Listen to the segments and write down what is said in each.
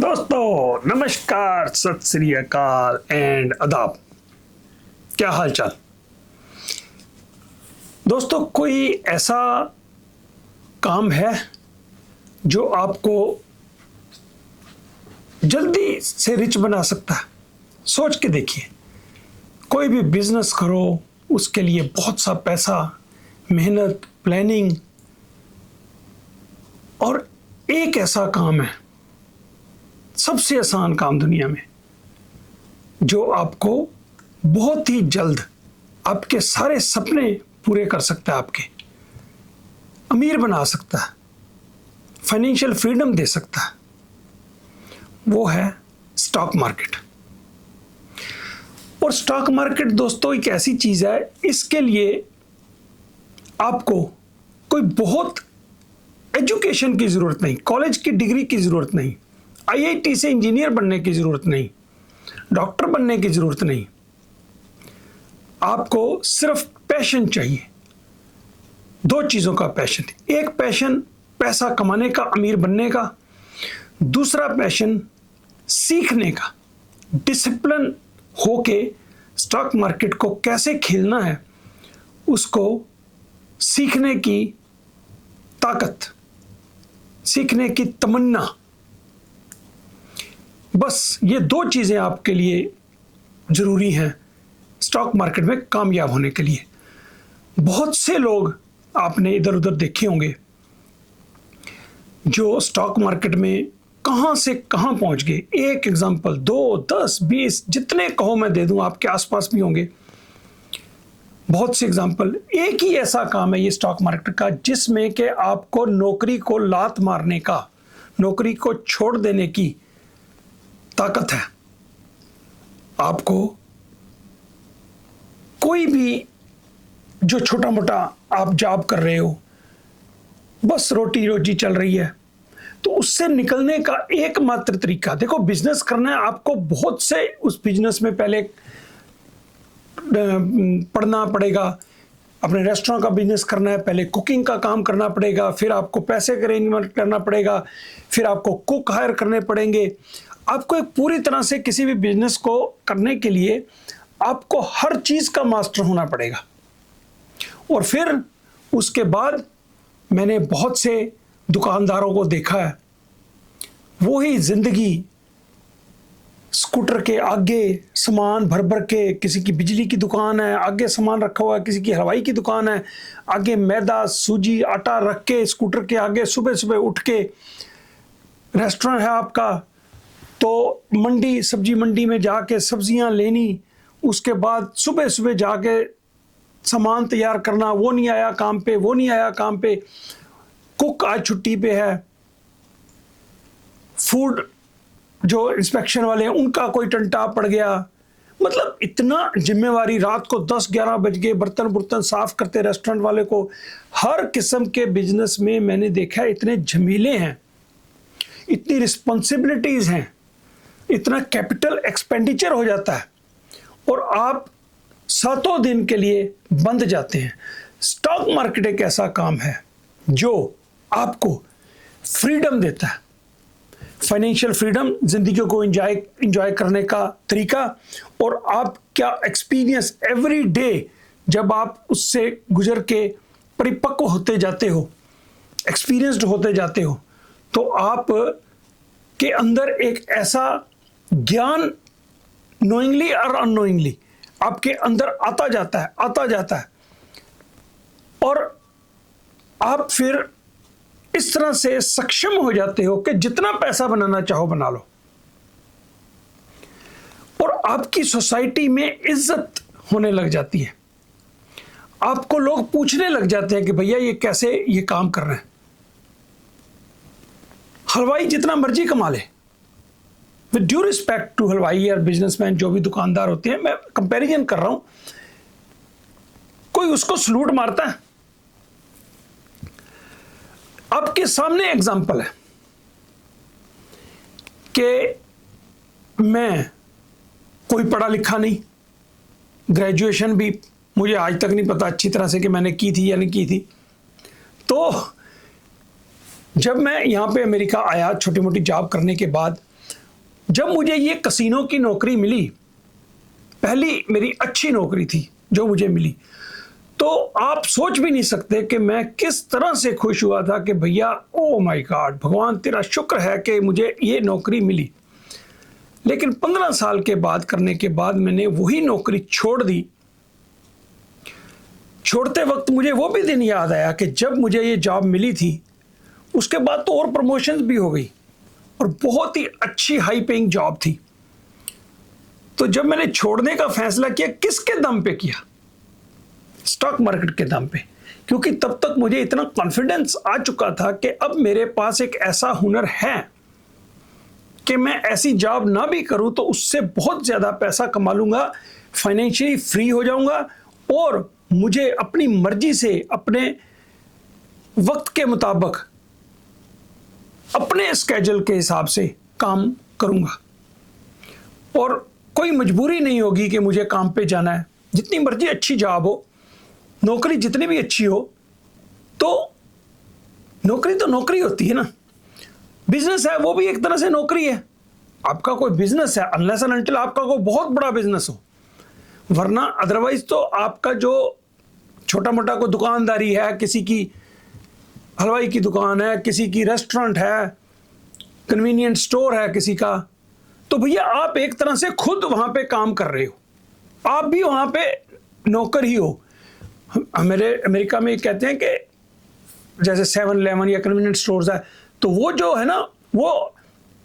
दोस्तों नमस्कार, सत श्री अकाल एंड आदाब। क्या हाल चाल दोस्तों? कोई ऐसा काम है जो आपको जल्दी से रिच बना सकता है? सोच के देखिए, कोई भी बिजनेस करो, उसके लिए बहुत सा पैसा, मेहनत, प्लानिंग, और एक ऐसा काम है, सबसे आसान काम दुनिया में, जो आपको बहुत ही जल्द आपके सारे सपने पूरे कर सकता है, आपके अमीर बना सकता है, फाइनेंशियल फ्रीडम दे सकता है। वो है स्टॉक मार्केट। और स्टॉक मार्केट दोस्तों एक ऐसी चीज है, इसके लिए आपको कोई बहुत एजुकेशन की जरूरत नहीं, कॉलेज की डिग्री की जरूरत नहीं, आईआईटी से इंजीनियर बनने की जरूरत नहीं, डॉक्टर बनने की जरूरत नहीं। आपको सिर्फ पैशन चाहिए। दो चीजों का पैशन, एक पैशन पैसा कमाने का, अमीर बनने का, दूसरा पैशन सीखने का, डिसिप्लिन होके स्टॉक मार्केट को कैसे खेलना है, उसको सीखने की ताकत, सीखने की तमन्ना। बस ये दो चीजें आपके लिए जरूरी हैं स्टॉक मार्केट में कामयाब होने के लिए। बहुत से लोग आपने इधर उधर देखे होंगे जो स्टॉक मार्केट में कहां से कहां पहुंच गए। एक एग्जांपल, 2, 10, 20 जितने कहो मैं दे दूं, आपके आसपास भी होंगे बहुत से एग्जांपल। एक ही ऐसा काम है ये स्टॉक मार्केट का, जिसमें कि आपको नौकरी को लात मारने का, नौकरी को छोड़ देने की ताकत है। आपको कोई भी जो छोटा मोटा आप जॉब कर रहे हो, बस रोटी रोजी चल रही है, तो उससे निकलने का एकमात्र तरीका, देखो बिजनेस करना है आपको, बहुत से उस बिजनेस में पहले पढ़ना पड़ेगा। अपने रेस्टोरेंट का बिजनेस करना है, पहले कुकिंग का काम करना पड़ेगा, फिर आपको पैसे का अरेंजमेंट करना पड़ेगा, फिर आपको कुक हायर करने पड़ेंगे। आपको एक पूरी तरह से किसी भी बिजनेस को करने के लिए आपको हर चीज का मास्टर होना पड़ेगा। और फिर उसके बाद मैंने बहुत से दुकानदारों को देखा है, वो ही जिंदगी स्कूटर के आगे सामान भर भर के, किसी की बिजली की दुकान है, आगे सामान रखा हुआ है, किसी की हलवाई की दुकान है, आगे मैदा सूजी आटा रख के स्कूटर के आगे सुबह सुबह उठ के, रेस्टोरेंट है आपका तो मंडी, सब्जी मंडी में जाके सब्जियां लेनी, उसके बाद सुबह सुबह जाके सामान तैयार करना, वो नहीं आया काम पे, वो नहीं आया काम पे, कुक आज छुट्टी पे है, फूड जो इंस्पेक्शन वाले हैं उनका कोई टंटा पड़ गया। मतलब इतना जिम्मेवारी, रात को 10-11 बज गए, बर्तन बुर्तन साफ करते रेस्टोरेंट वाले को। हर किस्म के बिजनेस में मैंने देखा है इतने झमेले हैं, इतनी रिस्पॉन्सिबिलिटीज हैं, इतना कैपिटल एक्सपेंडिचर हो जाता है, और आप सातों दिन के लिए बंद जाते हैं। स्टॉक मार्केट एक ऐसा काम है जो आपको फ्रीडम देता है, फाइनेंशियल फ्रीडम, जिंदगी को एंजॉय करने का तरीका, और आप क्या एक्सपीरियंस एवरी डे, जब आप उससे गुजर के परिपक्व होते जाते हो, एक्सपीरियंस्ड होते जाते हो, तो आप के अंदर एक ऐसा ज्ञान नोइंगली और अननोइंगली आपके अंदर आता जाता है, और आप फिर इस तरह से सक्षम हो जाते हो कि जितना पैसा बनाना चाहो बना लो, और आपकी सोसाइटी में इज्जत होने लग जाती है। आपको लोग पूछने लग जाते हैं कि भैया ये कैसे ये काम कर रहे हैं। हलवाई जितना मर्जी कमा ले, विद ड्यू रिस्पेक्ट टू हलवाई और बिजनेसमैन, जो भी दुकानदार होते हैं, मैं कंपैरिजन कर रहा हूं, कोई उसको सलूट मारता है? आपके सामने एग्जांपल है कि मैं कोई पढ़ा लिखा नहीं, ग्रेजुएशन भी मुझे आज तक नहीं पता अच्छी तरह से कि मैंने की थी या नहीं की थी। तो जब मैं यहाँ पे अमेरिका आया छोटी मोटी जॉब करने के बाद, जब मुझे ये कसिनो की नौकरी मिली, पहली मेरी अच्छी नौकरी थी जो मुझे मिली, तो आप सोच भी नहीं सकते कि मैं किस तरह से खुश हुआ था कि भैया ओ माय गॉड, भगवान तेरा शुक्र है कि मुझे ये नौकरी मिली। लेकिन 15 साल के बाद करने के बाद मैंने वही नौकरी छोड़ दी। छोड़ते वक्त मुझे वो भी दिन याद आया कि जब मुझे ये जॉब मिली थी, उसके बाद तो और प्रमोशंस भी हो गई और बहुत ही अच्छी हाई पेइंग जॉब थी। तो जब मैंने छोड़ने का फैसला किया, किसके दम पे किया? स्टॉक मार्केट के दम पे, क्योंकि तब तक मुझे इतना कॉन्फिडेंस आ चुका था कि अब मेरे पास एक ऐसा हुनर है कि मैं ऐसी जॉब ना भी करूं तो उससे बहुत ज़्यादा पैसा कमा लूंगा, फाइनेंशियली फ्री हो जाऊंगा और मुझे अपनी मर्जी से अपने वक्त के मुताबिक अपने स्केड्यूल के हिसाब से काम करूंगा और कोई मजबूरी नहीं होगी कि मुझे काम पे जाना है। जितनी मर्जी अच्छी जॉब हो, नौकरी जितनी भी अच्छी हो, तो नौकरी होती है ना। बिजनेस है वो भी एक तरह से नौकरी है। आपका कोई बिजनेस है, अनलेस एंड अनटिल आपका कोई बहुत बड़ा बिजनेस हो, वरना अदरवाइज तो आपका जो छोटा मोटा कोई दुकानदारी है, किसी की हलवाई की दुकान है, किसी की रेस्टोरेंट है, कन्वीनियंट स्टोर है किसी का, तो भैया आप एक तरह से खुद वहां पे काम कर रहे हो, आप भी वहां पे नौकर ही हो। मेरे अमेरिका में कहते हैं कि जैसे 7-11 या कन्वीनियंट स्टोर्स है, तो वो जो है ना, वो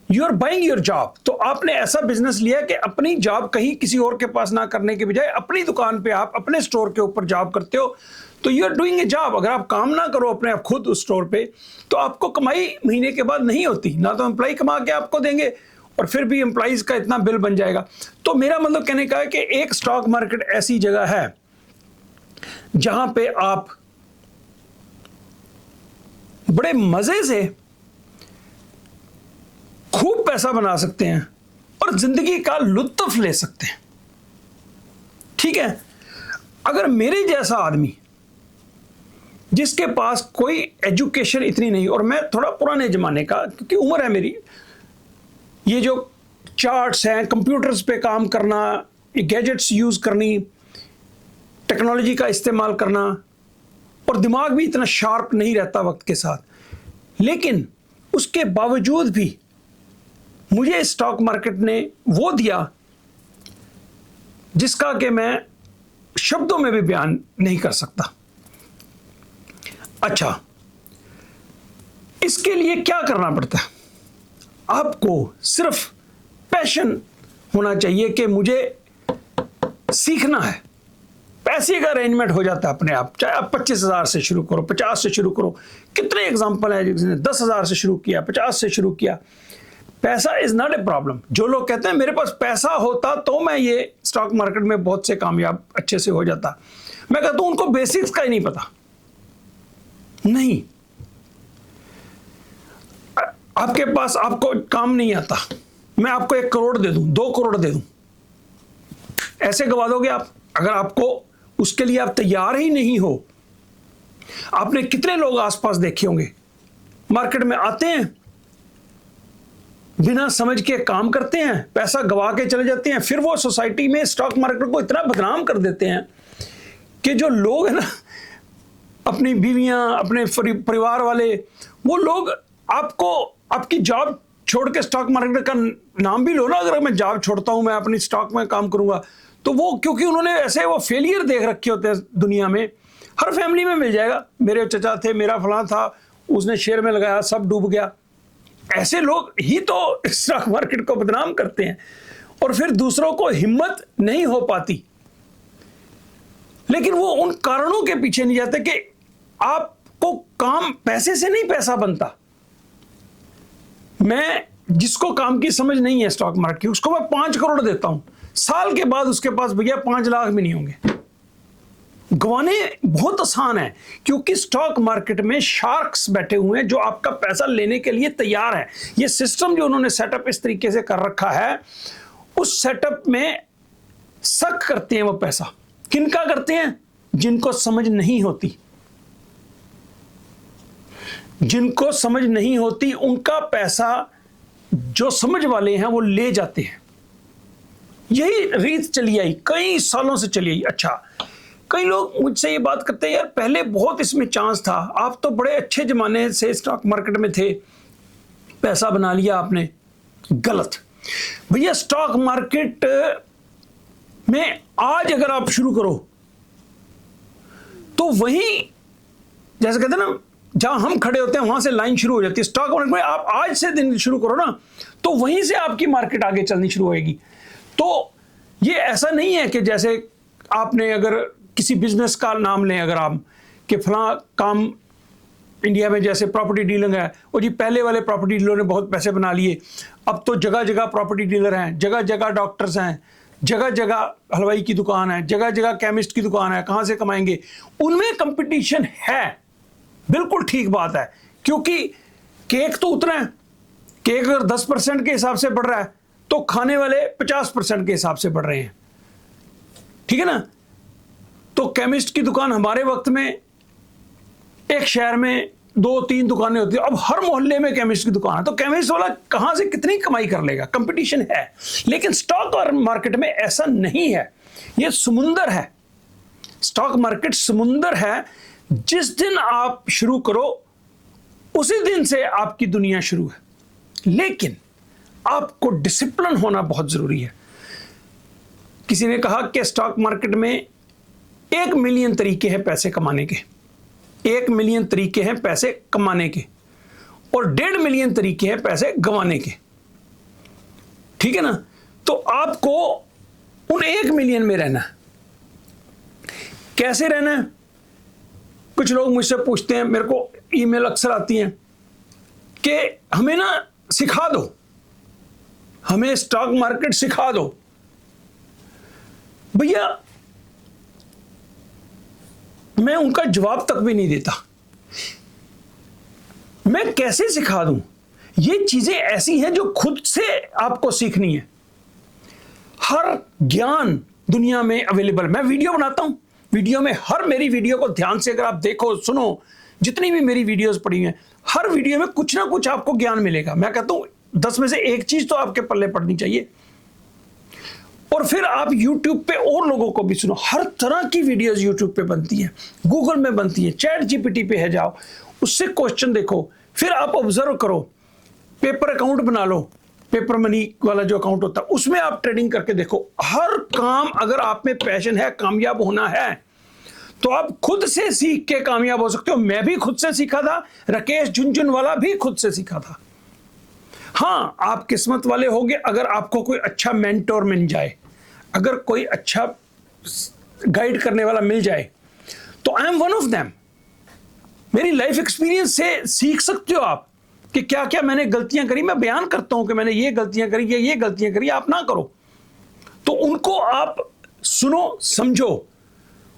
you are buying your job. तो आपने ऐसा बिजनेस लिया कि अपनी जॉब कहीं किसी और के पास ना करने के बजाय अपनी दुकान पे आप अपने स्टोर के ऊपर जॉब करते हो, तो you are doing a job. अगर आप काम ना करो अपने आप खुद उस स्टोर पे, तो आपको कमाई महीने के बाद नहीं होती, ना तो एम्प्लॉय कमा के आपको देंगे और फिर भी एम्प्लॉइज का इतना बिल बन जाएगा। तो मेरा मतलब कहने का है कि एक स्टॉक मार्केट ऐसी जगह है जहां पे आप बड़े मजे से खूब पैसा बना सकते हैं और जिंदगी का लुत्फ ले सकते हैं। ठीक है, अगर मेरे जैसा आदमी जिसके पास कोई एजुकेशन इतनी नहीं, और मैं थोड़ा पुराने जमाने का, क्योंकि उम्र है मेरी, ये जो चार्ट्स हैं, कंप्यूटर्स पे काम करना, गैजेट्स यूज करनी, टेक्नोलॉजी का इस्तेमाल करना, और दिमाग भी इतना शार्प नहीं रहता वक्त के साथ, लेकिन उसके बावजूद भी मुझे स्टॉक मार्केट ने वो दिया जिसका कि मैं शब्दों में भी बयान नहीं कर सकता। अच्छा, इसके लिए क्या करना पड़ता है? आपको सिर्फ पैशन होना चाहिए कि मुझे सीखना है। पैसे का अरेंजमेंट हो जाता है अपने आप, चाहे आप 25,000 से शुरू करो, 50 से शुरू करो। कितने एग्जाम्पल है जिसने 10,000 से शुरू किया, 50 से शुरू किया। पैसा इज नॉट ए प्रॉब्लम। जो लोग कहते हैं मेरे पास पैसा होता तो मैं ये स्टॉक मार्केट में बहुत से कामयाब अच्छे से हो जाता, मैं कहता हूं उनको बेसिक्स का ही नहीं पता। नहीं, आपके पास आपको काम नहीं आता, मैं आपको 1 करोड़ दे दूं, 2 करोड़ दे दूं, ऐसे गवा दोगे आप? अगर आपको उसके लिए आप तैयार ही नहीं हो। आपने कितने लोग आसपास देखे होंगे, मार्केट में आते हैं, बिना समझ के काम करते हैं, पैसा गवा के चले जाते हैं, फिर वो सोसाइटी में स्टॉक मार्केट को इतना बदनाम कर देते हैं कि जो लोग हैं ना, अपनी बीवियां, अपने परिवार वाले, वो लोग आपको, आपकी जॉब छोड़ के स्टॉक मार्केट का नाम भी लो ना, अगर मैं जॉब छोड़ता हूं, मैं अपनी स्टॉक में काम करूंगा, तो वो क्योंकि उन्होंने ऐसे वो फेलियर देख रखे होते हैं दुनिया में। हर फैमिली में मिल जाएगा, मेरे चचा थे, मेरा फलां था, उसने शेयर में लगाया, सब डूब गया। ऐसे लोग ही तो स्टॉक मार्केट को बदनाम करते हैं और फिर दूसरों को हिम्मत नहीं हो पाती। लेकिन वो उन कारणों के पीछे नहीं जाते कि आपको काम, पैसे से नहीं पैसा बनता। मैं जिसको काम की समझ नहीं है स्टॉक मार्केट की, उसको मैं 5 करोड़ देता हूं, साल के बाद उसके पास भैया 5 लाख भी नहीं होंगे। गंवाने बहुत आसान है, क्योंकि स्टॉक मार्केट में शार्क्स बैठे हुए हैं जो आपका पैसा लेने के लिए तैयार है। ये सिस्टम जो उन्होंने सेटअप इस तरीके से कर रखा है, उस सेटअप में शक करते हैं वो पैसा। किनका करते हैं? जिनको समझ नहीं होती। जिनको समझ नहीं होती उनका पैसा जो समझ वाले हैं वो ले जाते हैं। यही रीत चली आई, कई सालों से चली आई। अच्छा, कई लोग मुझसे ये बात करते हैं, यार पहले बहुत इसमें चांस था, आप तो बड़े अच्छे जमाने से स्टॉक मार्केट में थे, पैसा बना लिया आपने। गलत भैया, स्टॉक मार्केट में आज अगर आप शुरू करो तो वहीं, जैसे कहते हैं ना, जहां हम खड़े होते हैं वहां से लाइन शुरू हो जाती है। स्टॉक मार्केट में आप आज से दिन शुरू करो ना, तो वहीं से आपकी मार्केट आगे चलनी शुरू होगी। तो ये ऐसा नहीं है कि जैसे आपने अगर किसी बिजनेस का नाम लें, अगर आप कि फलां काम इंडिया में जैसे प्रॉपर्टी डीलिंग है, वो जी पहले वाले प्रॉपर्टी डीलर ने बहुत पैसे बना लिए, अब तो जगह जगह प्रॉपर्टी डीलर हैं, जगह जगह डॉक्टर्स हैं, जगह जगह हलवाई की दुकान है, जगह जगह केमिस्ट की दुकान है, कहाँ से कमाएंगे? उनमें कंपटीशन है, बिल्कुल ठीक बात है, क्योंकि केक तो उतना है। केक अगर 10% के हिसाब से बढ़ रहा है तो खाने वाले 50% के हिसाब से बढ़ रहे हैं, ठीक है ना? तो केमिस्ट की दुकान हमारे वक्त में एक शहर में 2-3 दुकानें होती है, अब हर मोहल्ले में केमिस्ट की दुकान है, तो केमिस्ट वाला कहां से कितनी कमाई कर लेगा? कंपटीशन है। लेकिन स्टॉक मार्केट में ऐसा नहीं है, यह समुंदर है। स्टॉक मार्केट समुंदर है, जिस दिन आप शुरू करो उसी दिन से आपकी दुनिया शुरू है। लेकिन आपको डिसिप्लिन होना बहुत जरूरी है। किसी ने कहा कि स्टॉक मार्केट में 1 मिलियन तरीके हैं पैसे कमाने के, 1 मिलियन तरीके हैं पैसे कमाने के, और 1.5 मिलियन तरीके हैं पैसे गंवाने के, ठीक है ना? तो आपको उन 1 मिलियन में रहना है। कैसे रहना है? कुछ लोग मुझसे पूछते हैं, मेरे को ईमेल अक्सर आती हैं कि हमें ना सिखा दो, हमें स्टॉक मार्केट सिखा दो। भैया, मैं उनका जवाब तक भी नहीं देता। मैं कैसे सिखा दूं? ये चीजें ऐसी हैं जो खुद से आपको सीखनी है। हर ज्ञान दुनिया में अवेलेबल। मैं वीडियो बनाता हूं, वीडियो में हर मेरी वीडियो को ध्यान से अगर आप देखो, सुनो, जितनी भी मेरी वीडियोस पड़ी हैं, हर वीडियो में कुछ ना कुछ आपको ज्ञान मिलेगा। मैं कहता हूं 10 में से 1 चीज तो आपके पल्ले पड़नी चाहिए। और फिर आप YouTube पे और लोगों को भी सुनो। हर तरह की वीडियोस YouTube पे बनती हैं, गूगल में बनती है, चैट जीपीटी पे है, जाओ उससे क्वेश्चन देखो, फिर आप ऑब्जर्व करो, पेपर अकाउंट बना लो, पेपर मनी वाला जो अकाउंट होता है उसमें आप ट्रेडिंग करके देखो। हर काम, अगर आप में पैशन है, कामयाब होना है, तो आप खुद से सीख के कामयाब हो सकते हो। मैं भी खुद से सीखा था, राकेश झुनझुनवाला भी खुद से सीखा था। हाँ, आप किस्मत वाले होगे अगर आपको कोई अच्छा मेंटोर मिल जाए, अगर कोई अच्छा गाइड करने वाला मिल जाए, तो I am one of them. मेरी लाइफ एक्सपीरियंस से सीख सकते हो आप कि क्या क्या मैंने गलतियां करी। मैं बयान करता हूं कि मैंने ये गलतियां करी, ये गलतियां करी, आप ना करो। तो उनको आप सुनो, समझो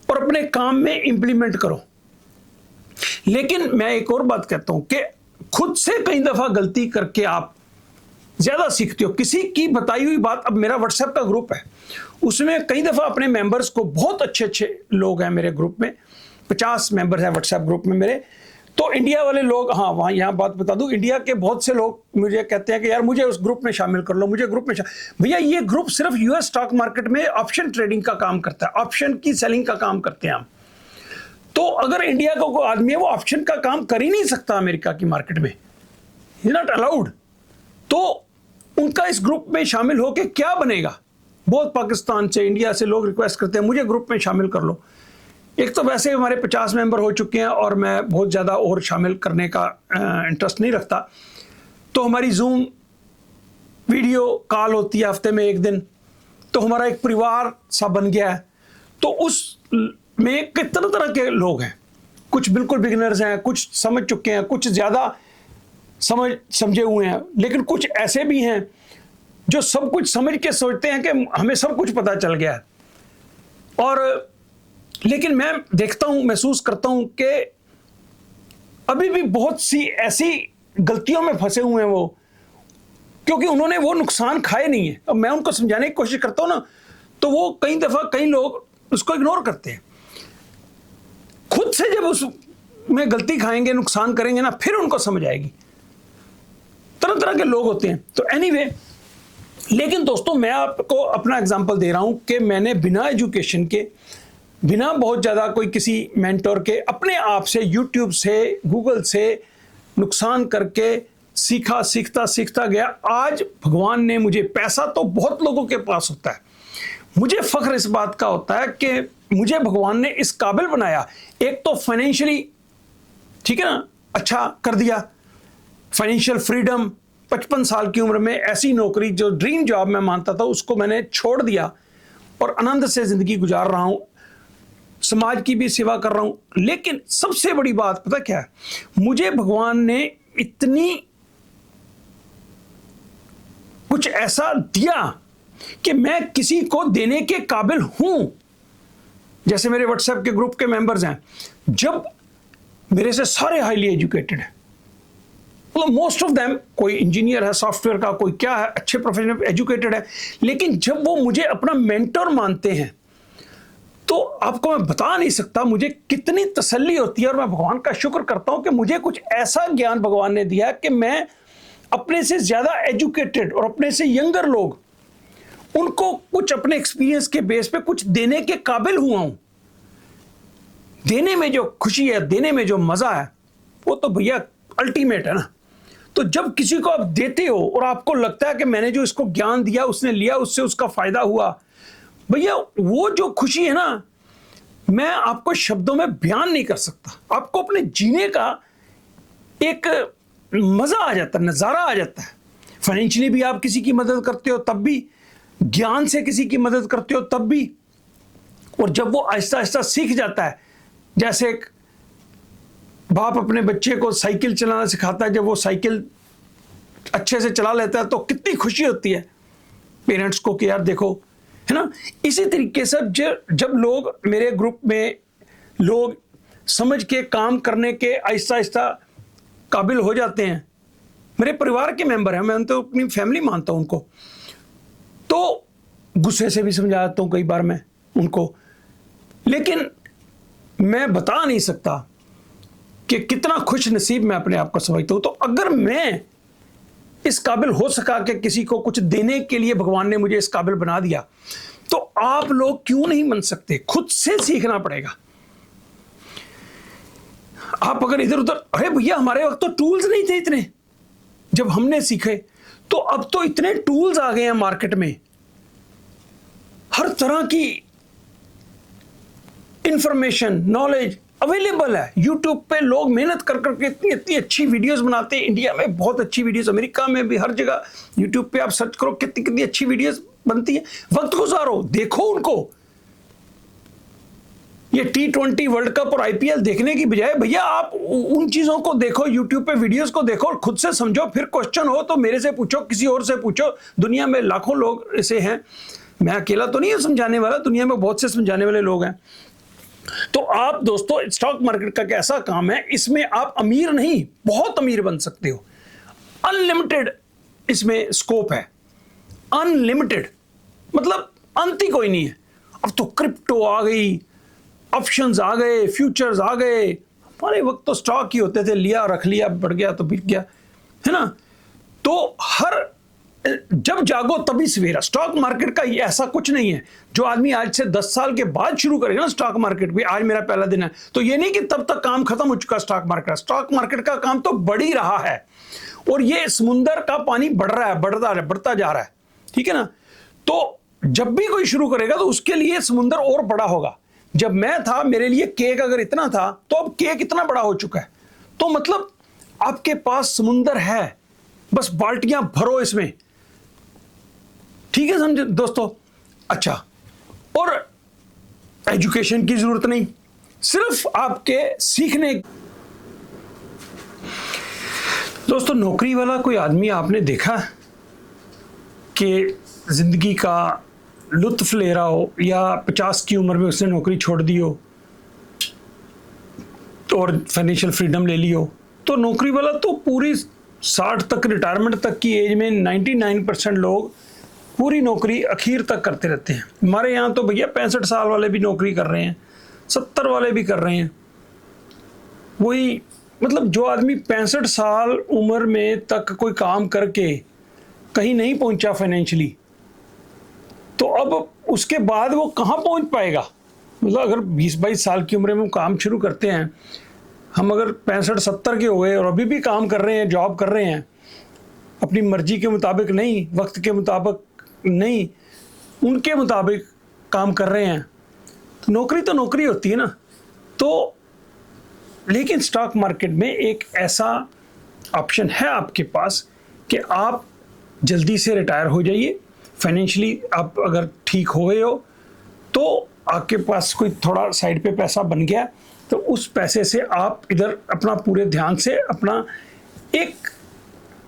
और अपने काम में इंप्लीमेंट करो। लेकिन मैं एक और बात कहता हूं कि खुद से कई दफा गलती करके आप ज्यादा सीखते हो। किसी की बताई हुई बात, अब मेरा व्हाट्सएप का ग्रुप है, उसमें कई दफा अपने मेंबर्स को, बहुत अच्छे अच्छे लोग हैं मेरे ग्रुप में, 50 मेंबर हैं व्हाट्सएप ग्रुप में मेरे। तो इंडिया वाले लोग, हाँ वहाँ यहाँ बात बता दूं, इंडिया के बहुत से लोग मुझे कहते हैं कि यार मुझे उस ग्रुप में शामिल कर लो, मुझे ग्रुप में भैया ये ग्रुप सिर्फ यूएस स्टॉक मार्केट में ऑप्शन ट्रेडिंग का काम करता है, ऑप्शन की सेलिंग का काम करते हैं हम। तो अगर इंडिया का कोई आदमी है वो ऑप्शन का काम कर ही नहीं सकता अमेरिका की मार्केट में, इज नॉट अलाउड। तो उनका इस ग्रुप में शामिल होकर क्या बनेगा? बहुत पाकिस्तान से, इंडिया से लोग रिक्वेस्ट करते हैं मुझे ग्रुप में शामिल कर लो। एक तो वैसे हमारे 50 मेंबर हो चुके हैं और मैं बहुत ज़्यादा और शामिल करने का इंटरेस्ट नहीं रखता। तो हमारी जूम वीडियो कॉल होती है हफ्ते में 1 दिन, तो हमारा एक परिवार सा बन गया है। तो उस में कितने तरह के लोग हैं, कुछ बिल्कुल बिगिनर्स हैं, कुछ समझ चुके हैं, कुछ ज़्यादा समझे हुए हैं, लेकिन कुछ ऐसे भी हैं जो सब कुछ समझ के सोचते हैं कि हमें सब कुछ पता चल गया है। और लेकिन मैं देखता हूं, महसूस करता हूं कि अभी भी बहुत सी ऐसी गलतियों में फंसे हुए हैं वो, क्योंकि उन्होंने वो नुकसान खाए नहीं है। अब मैं उनको समझाने की कोशिश करता हूं ना, तो वो कई दफा कई लोग उसको इग्नोर करते हैं। खुद से जब उसमें गलती खाएंगे, नुकसान करेंगे ना, फिर उनको समझ आएगी। तरह तरह के लोग होते हैं। तो एनीवे, लेकिन दोस्तों मैं आपको अपना एग्जांपल दे रहा हूं कि मैंने बिना एजुकेशन के, बिना बहुत ज़्यादा कोई किसी मेंटोर के, अपने आप से यूट्यूब से, गूगल से नुकसान करके सीखा, सीखता सीखता गया। आज भगवान ने मुझे, पैसा तो बहुत लोगों के पास होता है, मुझे फख्र इस बात का होता है कि मुझे भगवान ने इस काबिल बनाया। एक तो फाइनेंशियली, ठीक है ना, अच्छा कर दिया, फाइनेंशियल फ्रीडम। 55 साल की उम्र में ऐसी नौकरी जो ड्रीम जॉब मैं मानता था उसको मैंने छोड़ दिया और आनंद से जिंदगी गुजार रहा हूं, समाज की भी सेवा कर रहा हूं। लेकिन सबसे बड़ी बात पता क्या है, मुझे भगवान ने इतनी कुछ ऐसा दिया कि मैं किसी को देने के काबिल हूं। जैसे मेरे व्हाट्सएप के ग्रुप के मेंबर्स हैं, जब मेरे से सारे हाईली एजुकेटेड हैं, मतलब मोस्ट ऑफ देम, कोई इंजीनियर है सॉफ्टवेयर का, कोई क्या है, अच्छे प्रोफेशनल एजुकेटेड है, लेकिन जब वो मुझे अपना मेंटर मानते हैं तो आपको मैं बता नहीं सकता मुझे कितनी तसल्ली होती है। और मैं भगवान का शुक्र करता हूं कि मुझे कुछ ऐसा ज्ञान भगवान ने दिया कि मैं अपने से ज्यादा एजुकेटेड और अपने से यंगर लोग, उनको कुछ अपने एक्सपीरियंस के बेस पे कुछ देने के काबिल हुआ हूं। देने में जो खुशी है, देने में जो मजा है, वो तो भैया अल्टीमेट है ना। तो जब किसी को आप देते हो और आपको लगता है कि मैंने जो इसको ज्ञान दिया, उसने लिया, उससे उसका फायदा हुआ, भैया वो जो खुशी है ना, मैं आपको शब्दों में बयान नहीं कर सकता। आपको अपने जीने का एक मजा आ जाता है, नजारा आ जाता है। फाइनेंशियली भी आप किसी की मदद करते हो तब भी, ज्ञान से किसी की मदद करते हो तब भी। और जब वो आहिस्ता आहिस्ता सीख जाता है, जैसे एक बाप अपने बच्चे को साइकिल चलाना सिखाता है, जब वो साइकिल अच्छे से चला लेता है तो कितनी खुशी होती है पेरेंट्स को कि यार देखो, है ना। इसी तरीके से जब लोग मेरे ग्रुप में, लोग समझ के काम करने के आहिस्ता आहिस्ता काबिल हो जाते हैं, मेरे परिवार के मेंबर हैं, मैं उनको अपनी फैमिली मानता हूं उनको, तो गुस्से से भी समझाता हूं कई बार मैं उनको, लेकिन मैं बता नहीं सकता कि कितना खुश नसीब मैं अपने आप को समझता हूं। तो अगर मैं इस काबिल हो सका कि किसी को कुछ देने के लिए भगवान ने मुझे इस काबिल बना दिया, तो आप लोग क्यों नहीं बन सकते? खुद से सीखना पड़ेगा। आप अगर इधर उधर, अरे भैया हमारे वक्त तो टूल्स नहीं थे इतने, जब हमने सीखे, तो अब तो इतने टूल्स आ गए हैं मार्केट में, हर तरह की इंफॉर्मेशन, नॉलेज अवेलेबल है। यूट्यूब पे लोग मेहनत कर करके इतनी इतनी अच्छी वीडियोस बनाते हैं। इंडिया में बहुत अच्छी वीडियोस, अमेरिका में भी, हर जगह यूट्यूब पे आप सर्च करो, कितनी कितनी अच्छी वीडियोस बनती है। वक्त गुजारो, देखो उनको। ये T20 वर्ल्ड कप और IPL देखने की बजाय भैया आप उन चीजों को देखो, यूट्यूब पे वीडियोस को देखो और खुद से समझो। फिर क्वेश्चन हो तो मेरे से पूछो, किसी और से पूछो। दुनिया में लाखों लोग ऐसे हैं, मैं अकेला तो नहीं हूं समझाने वाला, दुनिया में बहुत से समझाने वाले लोग हैं। तो आप दोस्तों, स्टॉक मार्केट का कैसा काम है, इसमें आप अमीर नहीं, बहुत अमीर बन सकते हो। अनलिमिटेड इसमें स्कोप है, अनलिमिटेड, मतलब अंत ही कोई नहीं है। अब तो क्रिप्टो आ गई, ऑप्शंस आ गए, फ्यूचर्स आ गए। हमारे वक्त तो स्टॉक ही होते थे, लिया रख लिया, बढ़ गया तो बिक गया, है ना। तो हर जब जागो तभी सवेरा। स्टॉक मार्केट का ऐसा कुछ नहीं है जो आदमी आज से 10 साल के बाद शुरू करेगा ना स्टॉक मार्केट भी, आज मेरा पहला दिन है तो ये नहीं कि तब तक काम खत्म हो चुका स्टॉक मार्केट। स्टॉक मार्केट का काम तो बढ़ ही रहा है और ये समुंदर का पानी बढ़ रहा है, बढ़ता जा रहा है, ठीक है ना। तो जब भी कोई शुरू करेगा तो उसके लिए समुंदर और बड़ा होगा। जब मैं था, मेरे लिए केक अगर इतना था तो अब केक इतना बड़ा हो चुका है। तो मतलब आपके पास समुंदर है, बस बाल्टियां भरो इसमें, ठीक है समझे दोस्तों। अच्छा, और एजुकेशन की जरूरत नहीं, सिर्फ आपके सीखने। दोस्तों, नौकरी वाला कोई आदमी आपने देखा कि जिंदगी का लुत्फ ले रहा हो या 50 की उम्र में उसने नौकरी छोड़ दी हो और फाइनेंशियल फ्रीडम ले ली हो? तो नौकरी वाला तो पूरी 60 तक, रिटायरमेंट तक की एज में 99% लोग पूरी नौकरी आखिर तक करते रहते हैं। हमारे यहाँ तो भैया 65 साल वाले भी नौकरी कर रहे हैं, 70 वाले भी कर रहे हैं। वही मतलब जो आदमी 65 साल उम्र में तक कोई काम करके कहीं नहीं पहुंचा फाइनेंशियली, तो अब उसके बाद वो कहाँ पहुंच पाएगा? मतलब अगर 20-22 साल की उम्र में हम काम शुरू करते हैं, हम अगर 65-70 के हो गए और अभी भी काम कर रहे हैं, जॉब कर रहे हैं, अपनी मर्जी के मुताबिक नहीं, वक्त के मुताबिक नहीं, उनके मुताबिक काम कर रहे हैं, तो नौकरी होती है ना। तो लेकिन स्टॉक मार्केट में एक ऐसा ऑप्शन है आपके पास कि आप जल्दी से रिटायर हो जाइए। फाइनेंशियली आप अगर ठीक हो गए हो तो आपके पास कोई थोड़ा साइड पे पैसा बन गया, तो उस पैसे से आप इधर अपना पूरे ध्यान से अपना एक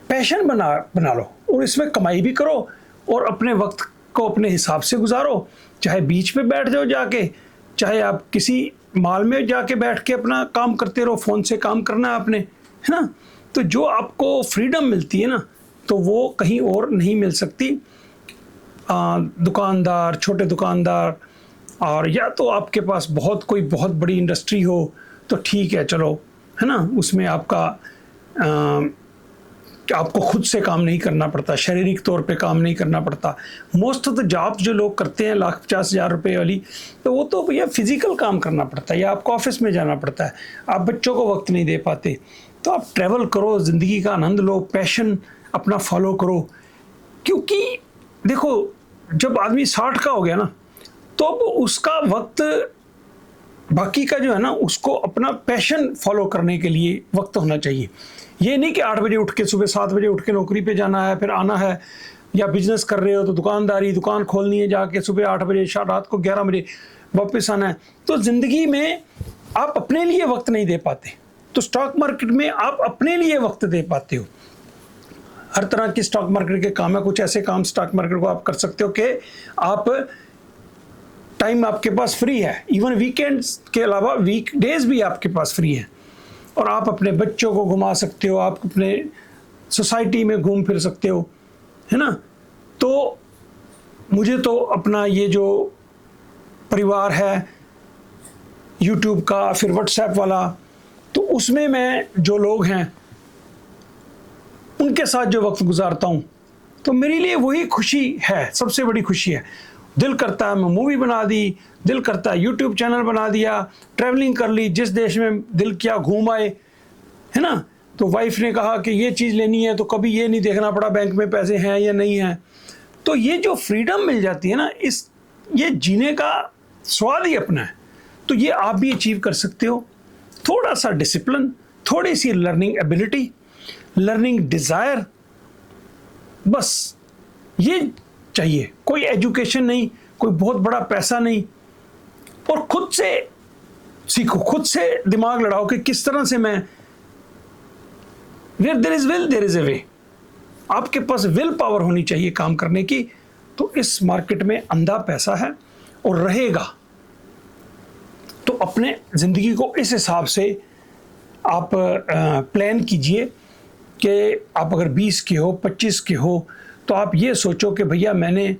पैशन बना लो और इसमें कमाई भी करो और अपने वक्त को अपने हिसाब से गुजारो। चाहे बीच पे बैठ जाओ जाके, चाहे आप किसी मॉल में जाके बैठ के अपना काम करते रहो, फ़ोन से काम करना है आपने, है ना। तो जो आपको फ्रीडम मिलती है ना, तो वो कहीं और नहीं मिल सकती। दुकानदार, छोटे दुकानदार, और या तो आपके पास कोई बहुत बड़ी इंडस्ट्री हो तो ठीक है, चलो, है ना, उसमें आपको खुद से काम नहीं करना पड़ता, शारीरिक तौर पे काम नहीं करना पड़ता। मोस्ट ऑफ द जॉब्स जो लोग करते हैं 1,50,000 रुपये वाली, तो वो तो भैया फिजिकल काम करना पड़ता है या आपको ऑफिस में जाना पड़ता है, आप बच्चों को वक्त नहीं दे पाते। तो आप ट्रैवल करो, ज़िंदगी का आनंद लो, पैशन अपना फॉलो करो। क्योंकि देखो, जब आदमी 60 का हो गया ना, तो अब उसका वक्त बाकी का जो है ना, उसको अपना पैशन फॉलो करने के लिए वक्त होना चाहिए। ये नहीं कि 8 बजे उठ के, सुबह 7 बजे उठ के नौकरी पे जाना है, फिर आना है, या बिजनेस कर रहे हो तो दुकान खोलनी है, जाके सुबह 8 बजे रात को 11 बजे वापस आना है। तो ज़िंदगी में आप अपने लिए वक्त नहीं दे पाते, तो स्टॉक मार्केट में आप अपने लिए वक्त दे पाते हो। हर तरह की स्टॉक मार्केट के काम है, कुछ ऐसे काम स्टॉक मार्केट को आप कर सकते हो कि आप टाइम आपके पास फ्री है, इवन वीकेंड्स के अलावा वीकडेज भी आपके पास फ्री है, और आप अपने बच्चों को घुमा सकते हो, आप अपने सोसाइटी में घूम फिर सकते हो, है ना। तो मुझे तो अपना ये जो परिवार है यूट्यूब का, फिर व्हाट्सएप वाला, तो उसमें मैं जो लोग हैं उनके साथ जो वक्त गुजारता हूँ, तो मेरे लिए वही खुशी है, सबसे बड़ी खुशी है। दिल करता है मैं मूवी बना दी, दिल करता है यूट्यूब चैनल बना दिया, ट्रैवलिंग कर ली, जिस देश में दिल किया घूम आए, है ना। तो वाइफ ने कहा कि ये चीज़ लेनी है, तो कभी ये नहीं देखना पड़ा बैंक में पैसे हैं या नहीं हैं। तो ये जो फ्रीडम मिल जाती है ना, ये जीने का स्वाद ही अपना है। तो ये आप भी अचीव कर सकते हो। थोड़ा सा डिसिप्लिन, थोड़ी सी लर्निंग एबिलिटी, लर्निंग डिज़ायर, बस ये चाहिए। कोई एजुकेशन नहीं, कोई बहुत बड़ा पैसा नहीं, और खुद से सीखो, खुद से दिमाग लड़ाओ कि किस तरह से मैं, where there is will there is a way. आपके पास विल पावर होनी चाहिए काम करने की। तो इस मार्केट में अंधा पैसा है और रहेगा। तो अपने ज़िंदगी को इस हिसाब से आप प्लान कीजिए कि आप अगर 20 के हो, 25 के हो, तो आप ये सोचो कि भैया मैंने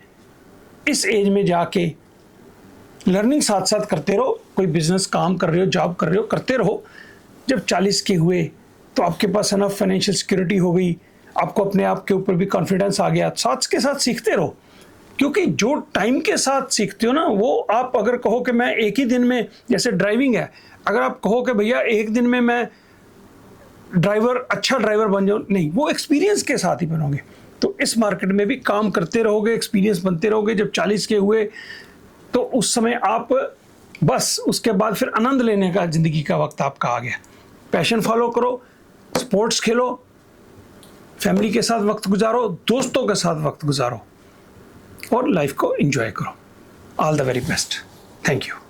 इस एज में जाके लर्निंग साथ साथ करते रहो, कोई बिजनेस काम कर रहे हो, जॉब कर रहे हो, करते रहो। जब 40 के हुए तो आपके पास है ना फाइनेंशियल सिक्योरिटी हो गई, आपको अपने आप के ऊपर भी कॉन्फिडेंस आ गया। साथ के साथ सीखते रहो, क्योंकि जो टाइम के साथ सीखते हो ना, वो आप अगर कहो कि मैं एक ही दिन में, जैसे ड्राइविंग है, अगर आप कहो कि भैया एक दिन में मैं अच्छा ड्राइवर बन जाऊँ, नहीं, वो एक्सपीरियंस के साथ ही बनोगे। तो इस मार्केट में भी काम करते रहोगे, एक्सपीरियंस बनते रहोगे। जब 40 के हुए तो उस समय आप बस उसके बाद फिर आनंद लेने का ज़िंदगी का वक्त आपका आ गया। पैशन फॉलो करो, स्पोर्ट्स खेलो, फैमिली के साथ वक्त गुजारो, दोस्तों के साथ वक्त गुजारो, और लाइफ को एंजॉय करो। All the very best. Thank you.